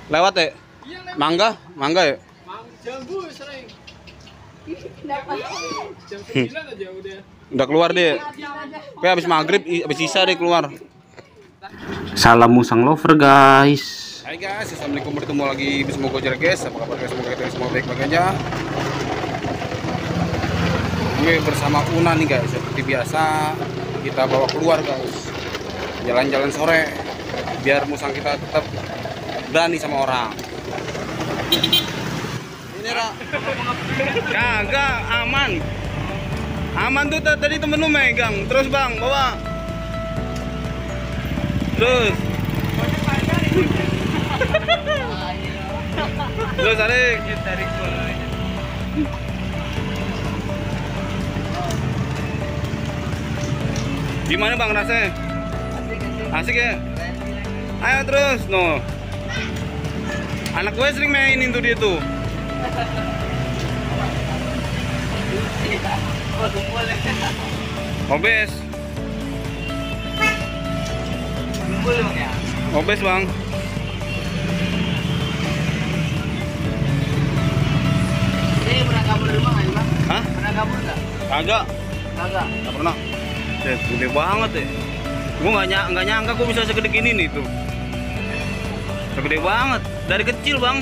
Lewat ya? Mangga? Mangga ya? Jambu sering. Jam 9 aja udah. Udah keluar deh. Oke, habis maghrib, habis sisa deh keluar. Salam musang lover guys. Hai guys, assalamualaikum, bertemu lagi bersama Gojek guys. Apa kabar guys? Semoga kita semua baik-baik aja. Gue bersama Una nih guys, seperti biasa kita bawa keluar guys. Jalan-jalan sore biar musang kita tetap berani sama orang. Ini Ra. Kagak aman. Aman tuh tadi temen lu megang. Terus bang, bawa. Terus. Terus tarik. Gimana bang rasanya? Asik ya? Ayo terus, no. Anak gue sering mainin tuh dia tuh. Obes. Obes bang. Ini pernah kabur di rumah nggak bang? Hah? Pernah kabur nggak? Kagak. Kagak. Gak pernah. Gede banget ya. Gue nggak nyangka gue bisa segede gini nih tuh. Segede banget. Dari kecil bang.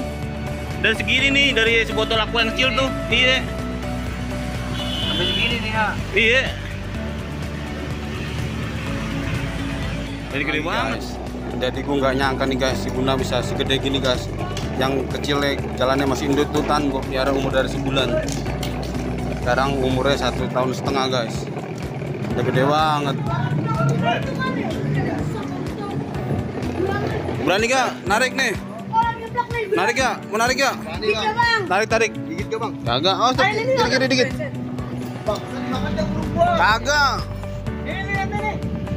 Dari segini nih, dari sebotol aqua yang kecil tuh. Iya. Sampai segini nih ya. Iya. Jadi gede banget. Jadi gue nggak nyangka nih guys, si Bunda bisa segede gini guys. Yang kecilnya jalannya masih indututan, gue pelihara umur dari sebulan. Sekarang umurnya 1,5 tahun guys. Udah gede banget. Berani gak? Narik nih. Narik gak? Mau narik gak? Tarik. Gigit gak bang? Kagak. Oh, kiri dikit. Kagak. Ini.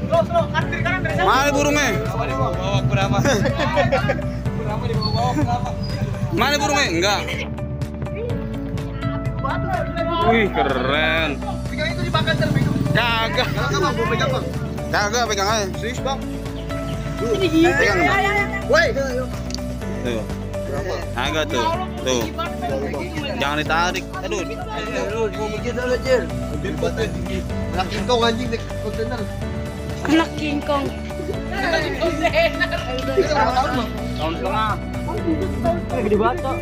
Slow, kanan dari sana. Mana burungnya? Bawa berapa? Berapa dibawa berapa? Mana burungnya? Enggak. Wih, keren. Pegang itu dibakar terlebih dulu. Kagak. Kalau bang, mau pegang bang. Kagak, pegang aja. Serius bang. Pegang enggak? Woi. Tuh. Kagak tuh. Tuh. Jangan ditarik. Aduh. Mau mikir dulu Jir. Anak kingkong anjing di kontainer. Anak kingkong. Tahun setengah. Gede banget kok.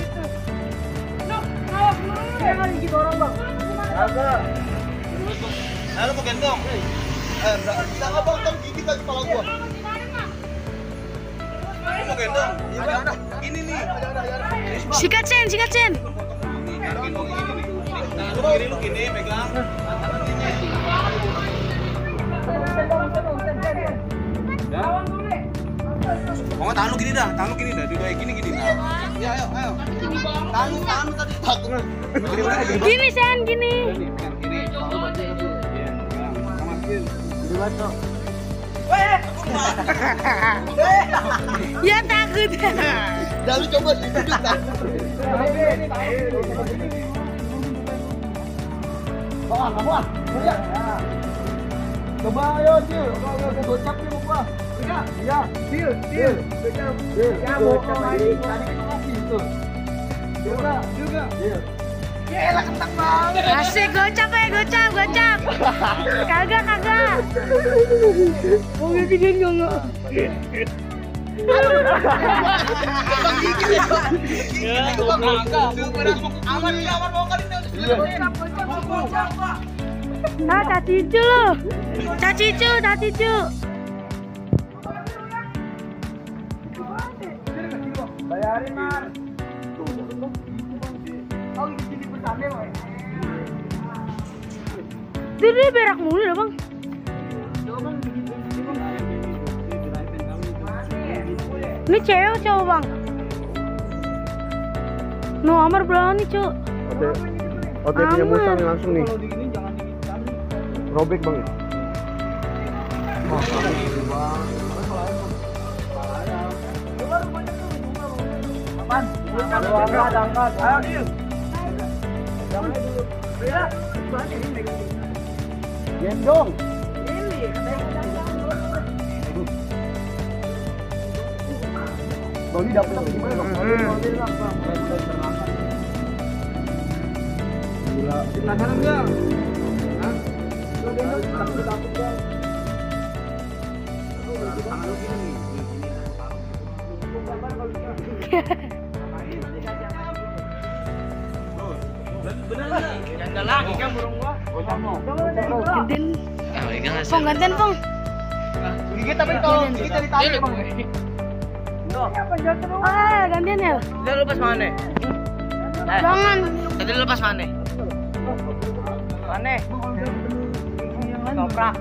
Agak. Ayo mau gendong. Bisa nggak bang? Kan gigit lagi kepala gua. Mau gendong? Iya bang. Ini nih. Sikat Sen. Lu kiri lu gini pegang. Mau tahan lu gini dah, dua gini. Nah. Ya ayo. Tahan tadi. Takut. Gini Sen, gini. Pegang kiri. Iya, pegang. Masukin. Gede banget kok. Ya takut. Jangan coba ditunjuk dah. Bawa. Coba ayo, Cil. Gocap nih mau gua. Iya. Cil. Ya mau lagi. Tadi kita kasih itu. Juga. Yelah kentang banget. Asik, gocap. Kagak. Mau bikin enggak? Aman mau kali Ah, Cacicu lu. Cacicu. bayarin Mar. Oh gini bertanda woy. Dia berak mulu dah, Bang. Ini cewek cowok, Bang? No, Amar berani, Cuk. Oke, punya musang nih langsung nih. Robek bang. Angkat. Ayo, Dil. Jangan dulu. Ya, gendong. Tony dapat gimana dong? Gila, penasaran enggak? Hah? Lu gendong takut Bang. Tangan lu gini nih. Bener enggak? Janda lagi kan burung gua. Gantian. Pong, gantian Pong. Gigit tapi kalau gigit dari tadi Bang. Ah, gantian ya. Dia lepas mana? Jangan. Tadi lepas mana? Mana? Toprak.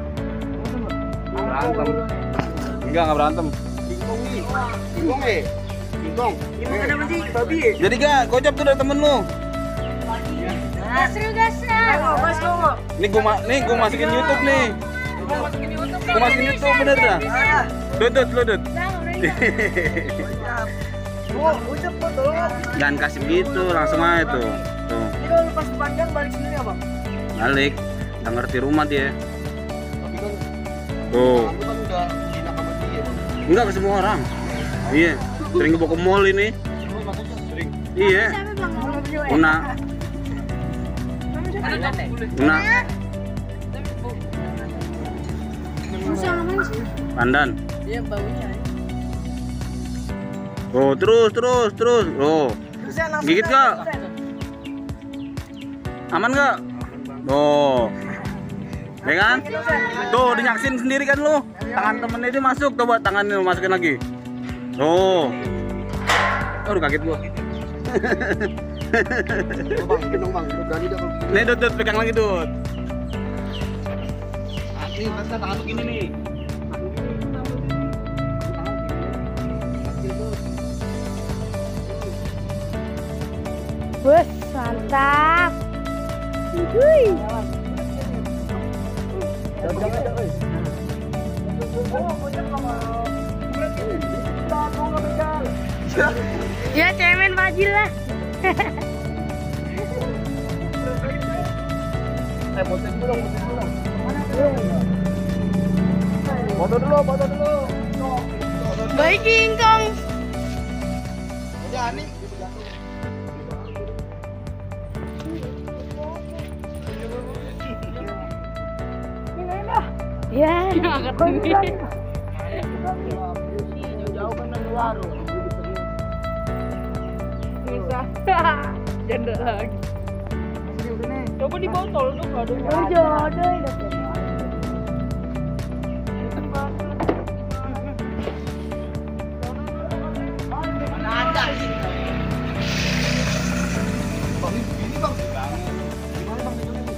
Berantem. Enggak berantem. Bingkong eh. Bingkong. Gimana ada sih? Babi. Jadi gak gocap tuh dari temen lu. Seru gas ya. Nih gua masukin YouTube nih. Gua masukin YouTube bener dah. Dudut. Ucap foto. Jangan kasih begitu, langsung aja tuh. Tuh, Ini kalau lepas panjang balik sini ya Bang? balik. Udah ngerti rumah dia. Tapi kan Tuh. aku kan udah enak sama dia. Enggak ke semua orang. Iya, sering dibawa ke mall ini. Sering. Iya. Una. Masa aman sih? Pandan. Iya baunya. Oh, terus. Loh. Gigit gak? Aman gak? Oh. Ya kan? Tuh, dinyaksin sendiri kan lu. Tangan temennya dia masuk, coba tangannya lu masukin lagi. Tuh. Aduh kaget gua. Bang, gendong Bang. Lu berani dah kalau Nih, Dut, pegang lagi, Dut. nih, kan tangan lu gini nih. Wes, mantap. Wih. Ya cemen Fajil lah. Foto dulu. Baik Kingkong. Udah nih. Ya. Jauh kan dari warung. Bisa. Janda lagi. Coba di botol tuh kalau ada. Jodoh. Mana ada sih?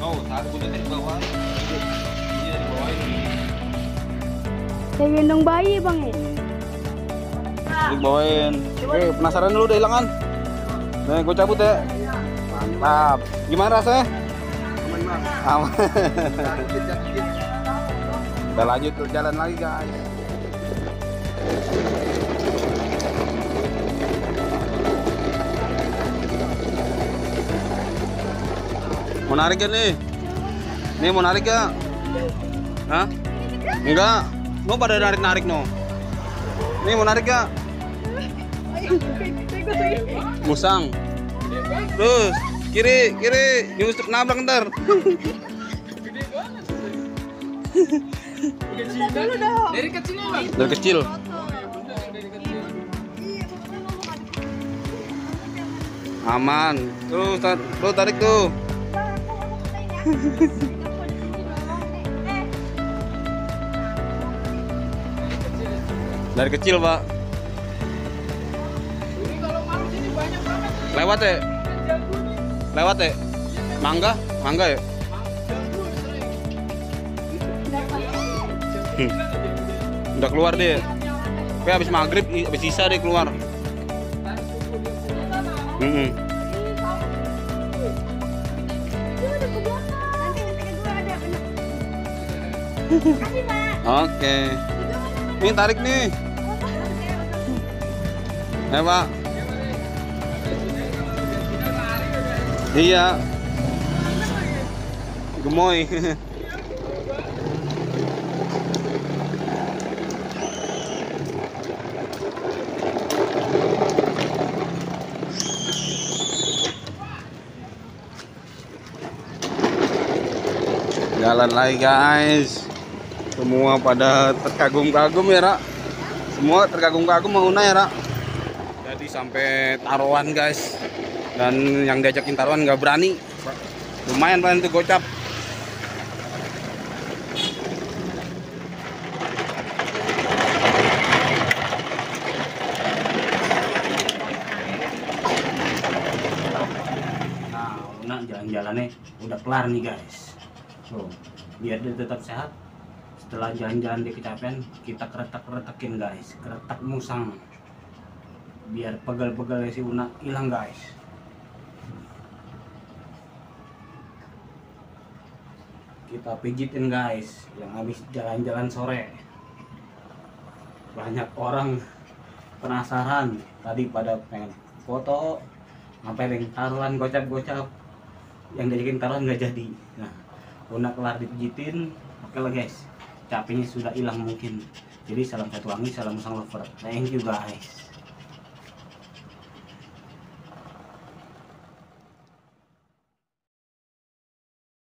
Oh, satu udah di bawah. Iya, di bawah ini. Saya gendong bayi bang ya. Dibawain. Oke, penasaran dulu udah hilangan. Nih, gue cabut ya. Mantap. Gimana rasanya? Aman. Kita lanjut jalan lagi guys. Mau narik ya nih? Nih mau narik ya? Hah? Enggak. Mau pada narik-narik no. Nih mau narik ya? Musang. Terus kiri. Nyusuk nabrak ntar. Dari kecil. Aman. Terus tarik tuh. Dari kecil, Pak. Lewat ya? Mangga ya? Udah keluar dia. Kayak habis maghrib, habis sisa dia keluar. Oke. Ini tarik nih. Pak. Iya. Gemoy. Jalan lagi guys. Semua pada terkagum-kagum ya Ra. Semua terkagum-kagum mau ya Ra. Jadi sampai taruhan guys. Dan yang diajakin taruhan nggak berani. Lumayan paling tuh gocap. Nah, jalan-jalannya udah kelar nih guys. So, biar dia tetap sehat. Setelah jalan-jalan dia kecapean, kita keretak-keretakin guys, keretak musang. Biar pegal-pegalnya si Una hilang guys. Kita pijitin guys, yang habis jalan-jalan sore. Banyak orang penasaran, tadi pada pengen foto, sampai yang taruhan gocap-gocap, yang diajakin taruhan nggak jadi. Nah, Una kelar dipijitin, oke lah guys, capeknya sudah hilang mungkin. Jadi salam satu wangi, salam musang lover. Thank you guys.